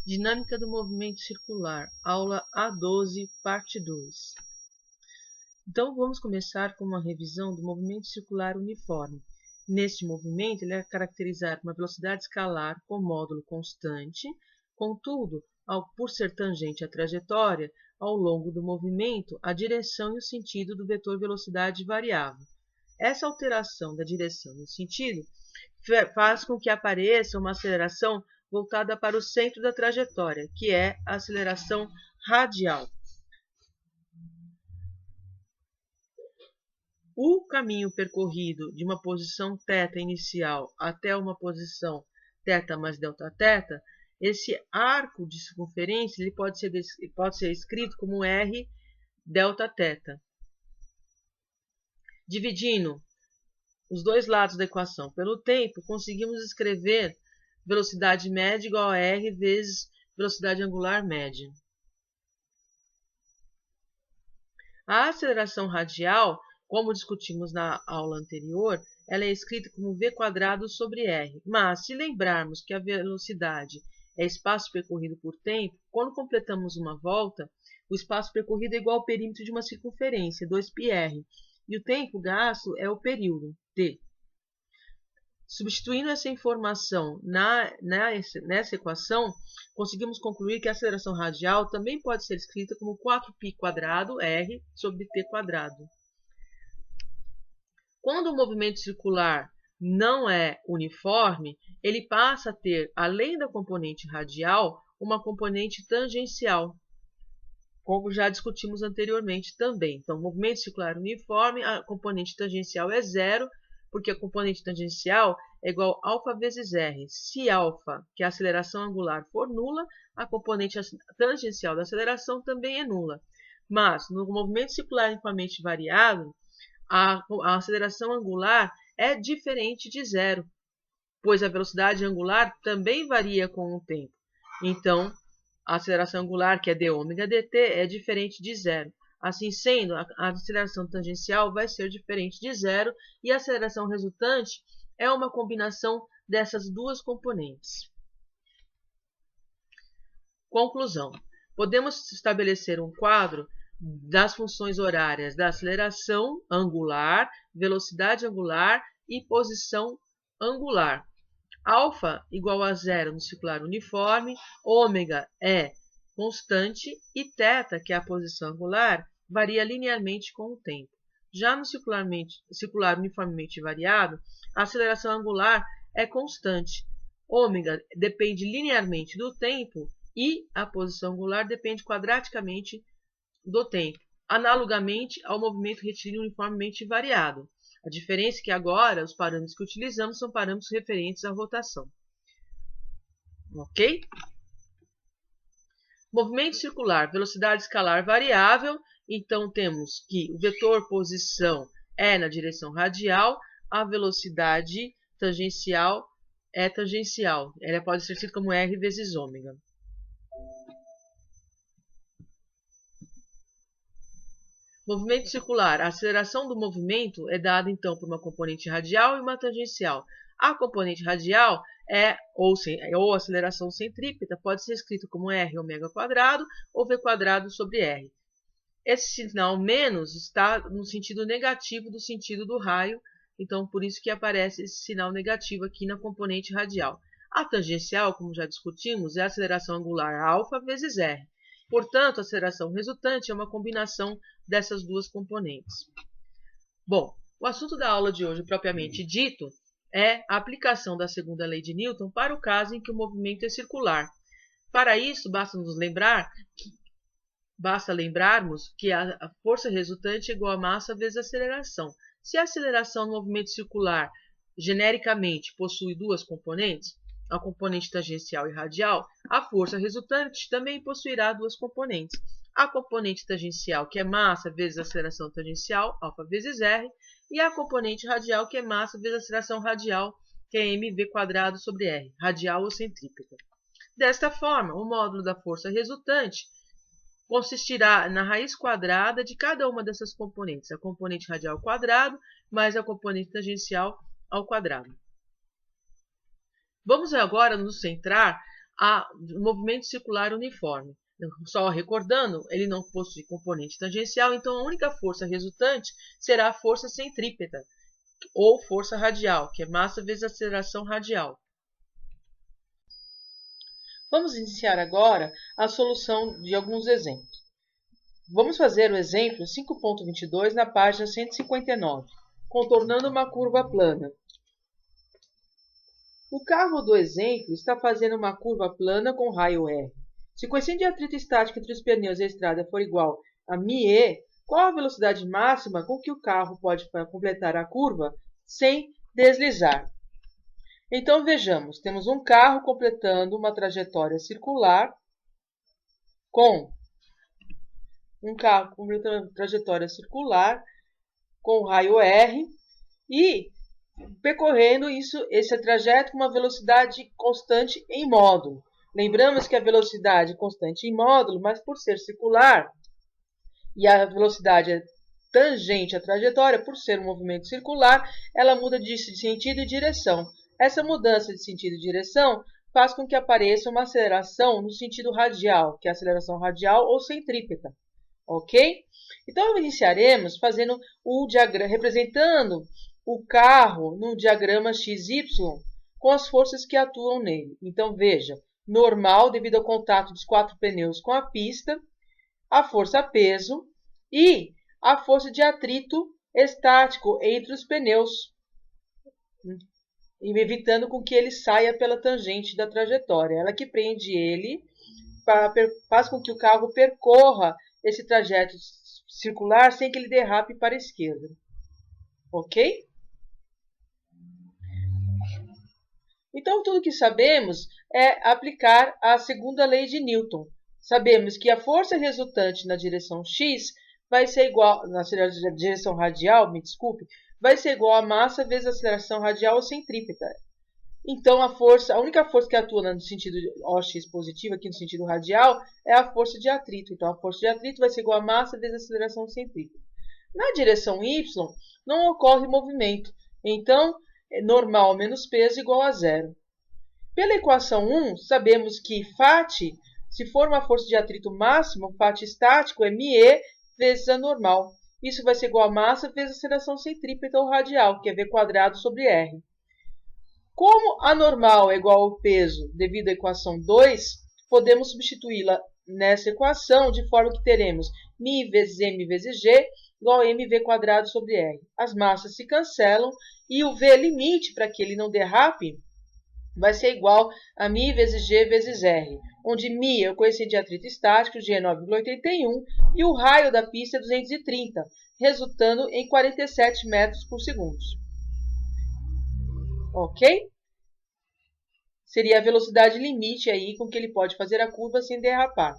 Dinâmica do movimento circular, aula A12, parte 2. Então, vamos começar com uma revisão do movimento circular uniforme. Neste movimento, ele é caracterizado por uma velocidade escalar com módulo constante, contudo, por ser tangente à trajetória, ao longo do movimento, a direção e o sentido do vetor velocidade variável. Essa alteração da direção e o sentido faz com que apareça uma aceleração voltada para o centro da trajetória, que é a aceleração radial. O caminho percorrido de uma posição θ inicial até uma posição θ mais Δθ, esse arco de circunferência ele pode ser escrito como R Δθ. Dividindo os dois lados da equação pelo tempo, conseguimos escrever velocidade média igual a R vezes velocidade angular média. A aceleração radial, como discutimos na aula anterior, ela é escrita como v² sobre r. Mas, se lembrarmos que a velocidade é espaço percorrido por tempo, quando completamos uma volta, o espaço percorrido é igual ao perímetro de uma circunferência, 2πr, e o tempo gasto é o período, t. Substituindo essa informação nessa equação, conseguimos concluir que a aceleração radial também pode ser escrita como 4π² r sobre t². Quando o movimento circular não é uniforme, ele passa a ter, além da componente radial, uma componente tangencial, como já discutimos anteriormente também. Então, movimento circular uniforme, a componente tangencial é zero, porque a componente tangencial é igual a α vezes r. Se α, que é a aceleração angular, for nula, a componente tangencial da aceleração também é nula. Mas, no movimento circular uniformemente variado, a aceleração angular é diferente de zero, pois a velocidade angular também varia com o tempo. Então, a aceleração angular, que é dω dt, é diferente de zero. Assim sendo, a aceleração tangencial vai ser diferente de zero e a aceleração resultante é uma combinação dessas duas componentes. Conclusão. Podemos estabelecer um quadro das funções horárias da aceleração angular, velocidade angular e posição angular. Alfa igual a zero no circular uniforme, ômega é constante e θ, que é a posição angular, varia linearmente com o tempo. Já no circular uniformemente variado, a aceleração angular é constante. Ômega depende linearmente do tempo e a posição angular depende quadraticamente do tempo, analogamente ao movimento retilíneo uniformemente variado. A diferença é que agora os parâmetros que utilizamos são parâmetros referentes à rotação. Ok? Movimento circular, velocidade escalar variável. Então, temos que o vetor posição é na direção radial, a velocidade tangencial é tangencial. Ela pode ser escrita como R vezes ômega. Movimento circular. A aceleração do movimento é dada, então, por uma componente radial e uma tangencial. A componente radial ou aceleração centrípeta pode ser escrita como R ω² ou v² sobre R. Esse sinal menos está no sentido negativo do sentido do raio, então por isso que aparece esse sinal negativo aqui na componente radial. A tangencial, como já discutimos, é a aceleração angular α vezes R. Portanto, a aceleração resultante é uma combinação dessas duas componentes. Bom, o assunto da aula de hoje, propriamente dito, é a aplicação da segunda lei de Newton para o caso em que o movimento é circular. Para isso, basta lembrarmos que a força resultante é igual a massa vezes a aceleração. Se a aceleração no movimento circular, genericamente, possui duas componentes, a componente tangencial e radial, a força resultante também possuirá duas componentes. A componente tangencial, que é massa vezes a aceleração tangencial, α vezes r, e a componente radial, que é massa vezes a aceleração radial, que é mv² sobre r, radial ou centrípeta. Desta forma, o módulo da força resultante consistirá na raiz quadrada de cada uma dessas componentes, a componente radial ao quadrado mais a componente tangencial ao quadrado. Vamos agora nos centrar no movimento circular uniforme. Só recordando, ele não possui componente tangencial, então a única força resultante será a força centrípeta, ou força radial, que é massa vezes aceleração radial. Vamos iniciar agora a solução de alguns exemplos. Vamos fazer o exemplo 5.22 na página 159, contornando uma curva plana. O carro do exemplo está fazendo uma curva plana com raio R. Se o coeficiente de atrito estático entre os pneus e a estrada for igual a μe, qual a velocidade máxima com que o carro pode completar a curva sem deslizar? Então, vejamos, temos um carro completando uma trajetória circular com raio R e percorrendo esse trajeto com uma velocidade constante em módulo. Lembramos que a velocidade constante em módulo, mas por ser circular e a velocidade é tangente à trajetória, por ser um movimento circular, ela muda de sentido e direção. Essa mudança de sentido e direção faz com que apareça uma aceleração no sentido radial, que é a aceleração radial ou centrípeta. Ok? Então, iniciaremos fazendo o diagrama, representando o carro no diagrama XY com as forças que atuam nele. Então, veja, normal devido ao contato dos 4 pneus com a pista, a força peso e a força de atrito estático entre os pneus, evitando com que ele saia pela tangente da trajetória. Ela que prende ele, faz com que o carro percorra esse trajeto circular sem que ele derrape para a esquerda. Ok? Então, tudo que sabemos é aplicar a segunda lei de Newton. Sabemos que a força resultante na direção x vai ser igual, na direção radial, vai ser igual a massa vezes a aceleração radial ou centrípeta. Então, a única força que atua no sentido OX positivo, aqui no sentido radial, é a força de atrito. Então, a força de atrito vai ser igual a massa vezes a aceleração centrípeta. Na direção y, não ocorre movimento. Então, normal menos peso igual a zero. Pela equação 1, sabemos que φ, se for uma força de atrito máximo, φ estático é μe vezes a normal. Isso vai ser igual a massa vezes a aceleração centrípeta ou radial, que é v² sobre r. Como a normal é igual ao peso devido à equação 2, podemos substituí-la nessa equação de forma que teremos μ vezes m vezes g igual a mv² sobre r. As massas se cancelam e o v limite, para que ele não derrape, vai ser igual a μ vezes g vezes r, onde μ é o coeficiente de atrito estático, g é 9,81, e o raio da pista é 230, resultando em 47 metros por segundo. Ok? Seria a velocidade limite aí com que ele pode fazer a curva sem derrapar.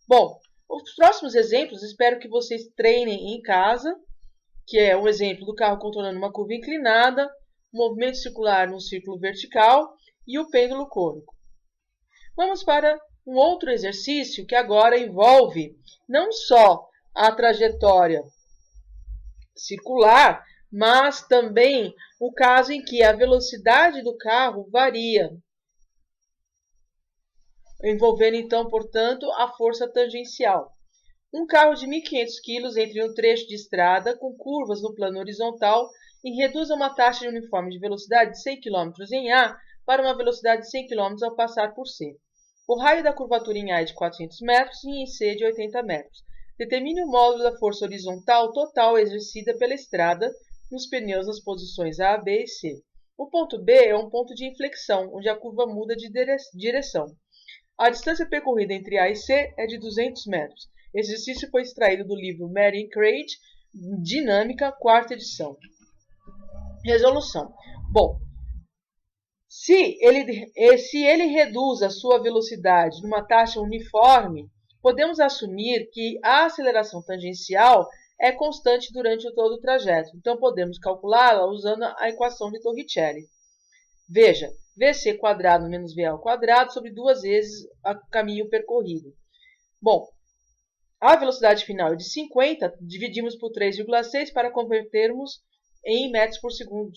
Bom, os próximos exemplos espero que vocês treinem em casa, que é um exemplo do carro contornando uma curva inclinada, movimento circular num círculo vertical e o pêndulo cônico. Vamos para um outro exercício que agora envolve não só a trajetória circular, mas também o caso em que a velocidade do carro varia, envolvendo então, portanto, a força tangencial. Um carro de 1.500 kg entre um trecho de estrada com curvas no plano horizontal e reduz a uma taxa de uniforme de velocidade de 100 km em A para uma velocidade de 100 km ao passar por C. O raio da curvatura em A é de 400 metros e em C de 80 metros. Determine o módulo da força horizontal total exercida pela estrada nos pneus nas posições A, B e C. O ponto B é um ponto de inflexão, onde a curva muda de direção. A distância percorrida entre A e C é de 200 metros. Esse exercício foi extraído do livro Mary Craig, Dinâmica, 4ª edição. Resolução. Bom, se ele reduz a sua velocidade numa taxa uniforme, podemos assumir que a aceleração tangencial é constante durante todo o trajeto. Então, podemos calculá-la usando a equação de Torricelli. Veja, vc² menos va² sobre 2 vezes o caminho percorrido. Bom, A velocidade final é de 50, dividimos por 3,6 para convertermos em metros por segundo.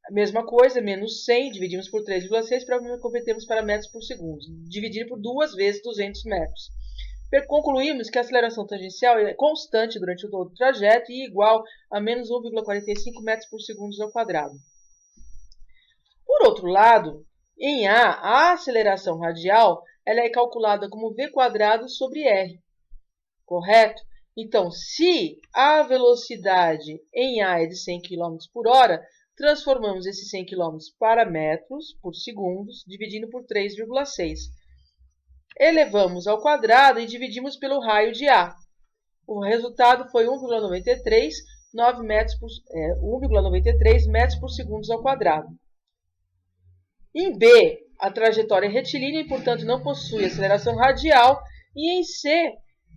A mesma coisa, menos 100, dividimos por 3,6 para convertermos para metros por segundo. Dividir por 2 vezes 200 metros. Concluímos que a aceleração tangencial é constante durante todo o trajeto e igual a menos 1,45 metros por segundo ao quadrado. Por outro lado, em a aceleração radial ela é calculada como v quadrado sobre r. Correto? Então, se a velocidade em A é de 100 km por hora, transformamos esses 100 km para metros por segundo, dividindo por 3,6. Elevamos ao quadrado e dividimos pelo raio de A. O resultado foi 1,93 metros por segundo ao quadrado. Em B, a trajetória é retilínea e, portanto, não possui aceleração radial. E em C,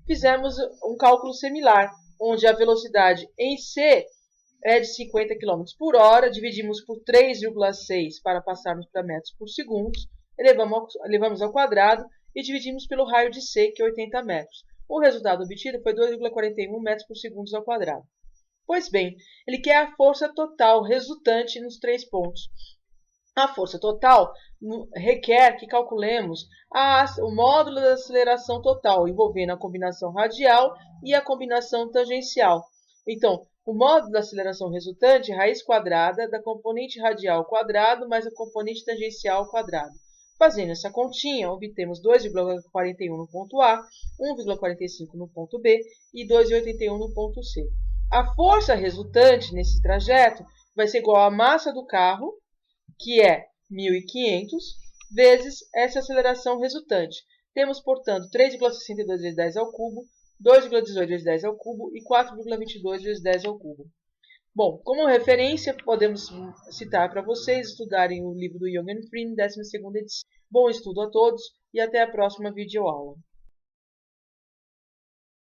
fizemos um cálculo similar, onde a velocidade em C é de 50 km por hora, dividimos por 3,6 para passarmos para metros por segundo, elevamos ao quadrado e dividimos pelo raio de C, que é 80 metros. O resultado obtido foi 2,41 metros por segundo ao quadrado. Pois bem, ele quer a força total resultante nos 3 pontos. A força total requer que calculemos o módulo da aceleração total, envolvendo a combinação radial e a combinação tangencial. Então, o módulo da aceleração resultante é raiz quadrada da componente radial ao quadrado mais a componente tangencial ao quadrado. Fazendo essa continha, obtemos 2,41 no ponto A, 1,45 no ponto B e 2,81 no ponto C. A força resultante nesse trajeto vai ser igual à massa do carro, que é 1.500, vezes essa aceleração resultante. Temos, portanto, 3,62 vezes 10 ao cubo, 2,18 vezes 10 ao cubo e 4,22 vezes 10 ao cubo. Bom, como referência, podemos citar para vocês estudarem o livro do Young and Free, 12ª edição. Bom estudo a todos e até a próxima videoaula.